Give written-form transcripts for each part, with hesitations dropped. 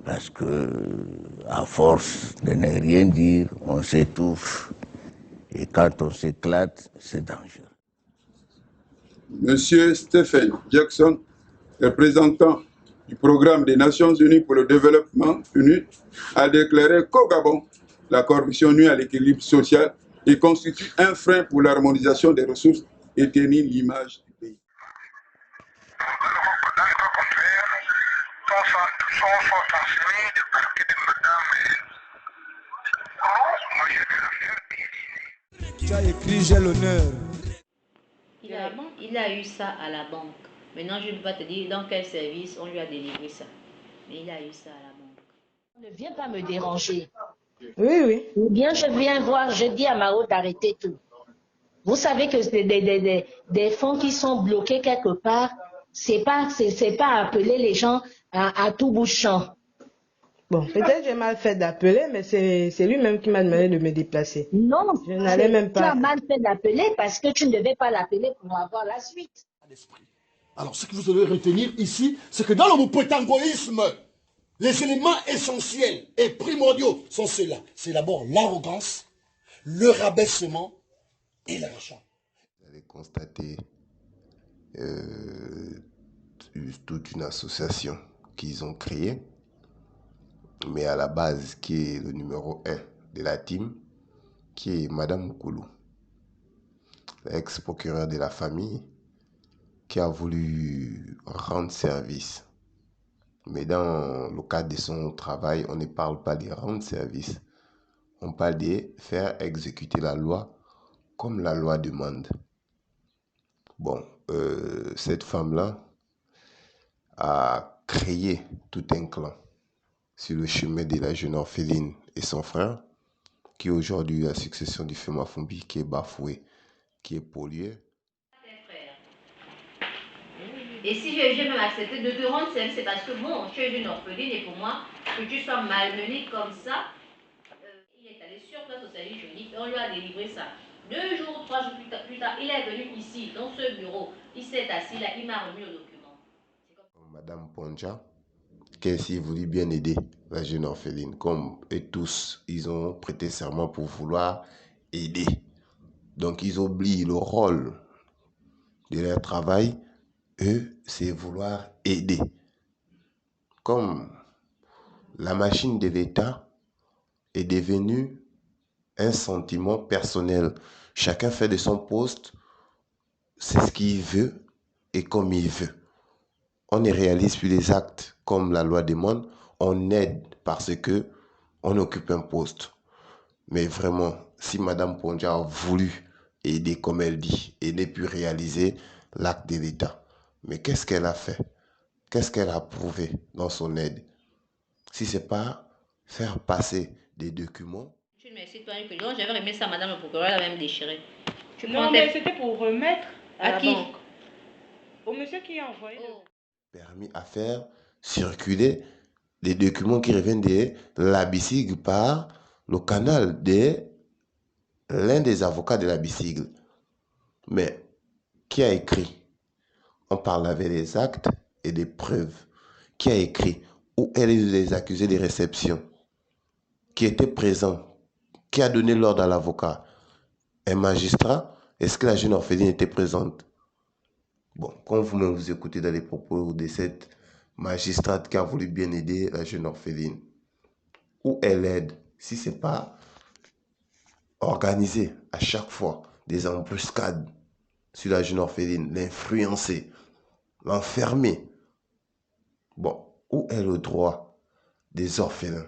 Parce que, à force de ne rien dire, on s'étouffe. Et quand on s'éclate, c'est dangereux. Monsieur Stephen Jackson, représentant du Programme des Nations Unies pour le développement PNUD, a déclaré qu'au Gabon, la corruption nuit à l'équilibre social et constitue un frein pour l'harmonisation des ressources et tenir l'image du pays. Tu as écrit j'ai l'honneur. Il a eu ça à la banque. Maintenant, je ne vais pas te dire dans quel service on lui a délivré ça. Mais il a eu ça à la banque. Ne viens pas me déranger. Oui, oui. Ou bien je viens voir, je dis à Mao d'arrêter tout. Vous savez que c'est des fonds qui sont bloqués quelque part. C'est pas appeler les gens à tout bout de champ. Bon, peut-être j'ai mal fait d'appeler, mais c'est lui-même qui m'a demandé de me déplacer. Non, je n'allais même pas. Tu as mal fait d'appeler parce que tu ne devais pas l'appeler pour avoir la suite. Alors, ce que vous devez retenir ici, c'est que dans le moupetangoïsme, les éléments essentiels et primordiaux sont ceux-là. C'est d'abord l'arrogance, le rabaissement et l'argent. Vous allez constater toute une association qu'ils ont créée, mais à la base, qui est le numéro 1 de la team, qui est Madame Koulou, l'ex-procureur de la famille, qui a voulu rendre service. Mais dans le cadre de son travail, on ne parle pas de rendre service. On parle de faire exécuter la loi comme la loi demande. Bon, cette femme-là a créé tout un clan sur le chemin de la jeune orpheline et son frère, qui aujourd'hui la succession du Femafombi, qui est bafoué, qui est pollué. Et si j'ai même accepté de te rendre service, c'est parce que bon, tu es une orpheline et pour moi, que tu sois malmenée comme ça, il est allé sur place au service juridique et on lui a délivré ça. 2 jours, 3 jours plus tard, il est venu ici, dans ce bureau, il s'est assis là, il m'a remis le document. Madame Ponja, qui a voulu bien aider la jeune orpheline, comme eux tous, ils ont prêté serment pour vouloir aider. Donc ils oublient le rôle de leur travail. Eux, c'est vouloir aider. Comme la machine de l'État est devenue un sentiment personnel. Chacun fait de son poste, c'est ce qu'il veut et comme il veut. On ne réalise plus les actes comme la loi demande. On aide parce que on occupe un poste. Mais vraiment, si Madame Ponja a voulu aider comme elle dit et n'a pu réaliser l'acte de l'État, mais qu'est-ce qu'elle a fait? Qu'est-ce qu'elle a prouvé dans son aide? Si ce n'est pas faire passer des documents. Merci, toi, j'avais remis ça à Madame le procureur, elle a même déchiré. Non, mais c'était pour remettre à qui? Banque. Au monsieur qui a envoyé. Permis à faire circuler des documents qui reviennent de la Bisigle par le canal de l'un des avocats de la Bisigle. Mais qui a écrit? On parle avec les actes et des preuves. Qui a écrit? Où est les accusés de réception? Qui était présent? Qui a donné l'ordre à l'avocat? Un magistrat? Est-ce que la jeune orpheline était présente? Bon, quand vous-même vous écoutez dans les propos de cette magistrate qui a voulu bien aider la jeune orpheline, où elle aide? Si ce n'est pas organiser à chaque fois des embuscades sur la jeune orpheline, l'influencer, l'enfermer. Bon, où est le droit des orphelins?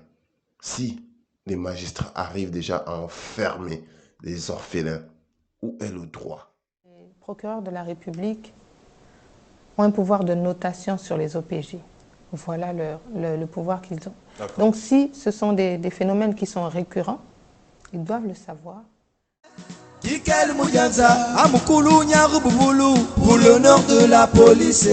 Si les magistrats arrivent déjà à enfermer les orphelins, où est le droit? Les procureurs de la République ont un pouvoir de notation sur les OPJ. Voilà le pouvoir qu'ils ont. Donc si ce sont des phénomènes qui sont récurrents, ils doivent le savoir. Ikel Mouyanza, Amoukoulou Nyarubouboulou, pour l'honneur de la police.